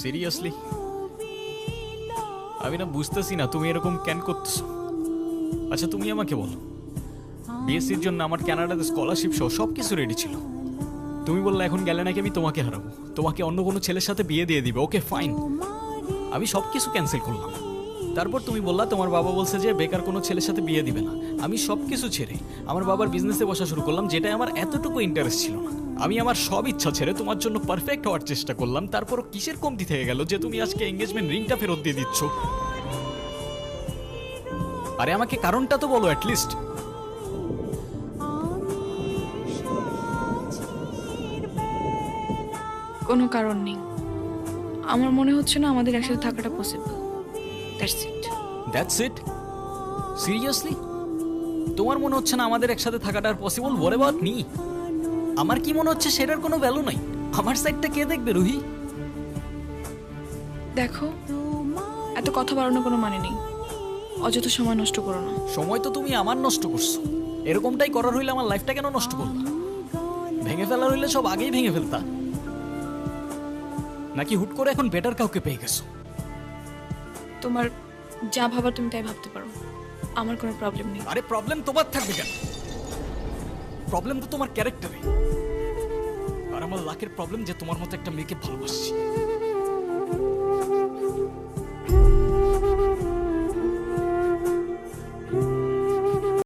Seriously আমি না বুঝতেছি না তুমি এরকম কেন করতেছো। আচ্ছা তুমি আমাকে বলো, বিএসসির জন্য আমার কানাডাতে স্কলারশিপ সহ সব কিছু রেডি ছিল। তুমি বললে এখন গেলে নাকি আমি তোমাকে হারাবো, তোমাকে অন্য কোনো ছেলের সাথে বিয়ে দিয়ে দিবে। ওকে ফাইন, আমি সব কিছু ক্যান্সেল করলাম। তারপর তুমি বললা তোমার বাবা বলছে যে বেকার কোনো ছেলের সাথে বিয়ে দিবে না। আমি সব কিছু ছেড়ে আমার বাবার বিজনেসে বসা শুরু করলাম, যেটাই আমার এতটুকু ইন্টারেস্ট ছিল না। আমি আমার সব ইচ্ছা ছেড়ে তোমার জন্য পারফেক্ট হওয়ার চেষ্টা করলাম। তারপরও কিসের কমতি থেকে গেল যে তুমি আজকে এঙ্গেজমেন্ট রিংটা ফেরত দিয়ে দিচ্ছ? আরে আমাকে কারণটা তো বলো অ্যাটলিস্ট। কোনো কারণ নেই, আমার মনে হচ্ছে না আমাদের একসাথে থাকাটা possible. That's it. That's it? Seriously তোমার মনে হচ্ছে না আমাদের একসাথে থাকাটা আর পসিবল? What about me? আমার কি মনে হচ্ছে সেটার কোনো ভ্যালু নাই? আমার সাইডটা কে দেখবে রুহি? দেখো, এত কথা বাড়ানোর কোনো মানে নেই, অযথা সময় নষ্ট করো না। সময় তো তুমি আমার নষ্ট করছো। এরকমটাই করার হইলে আমার লাইফটা কেন নষ্ট করলা? ভেঙে ফেলার হইলে সব আগেই ভেঙে ফেলতা, নাকি হুট করে এখন বেটার কাউকে পেয়ে গেছো? তোমার যা ভাবার তুমি তাই ভাবতে পারো, আমার কোনো প্রবলেম নেই। আরে প্রবলেম তোমার থাকবে কেন? প্রবলেম তো তোমার ক্যারেক্টারে। আর আমার লাকের প্রবলেম যে তোমার মতো একটা মেয়েকে ভালোবাসছি।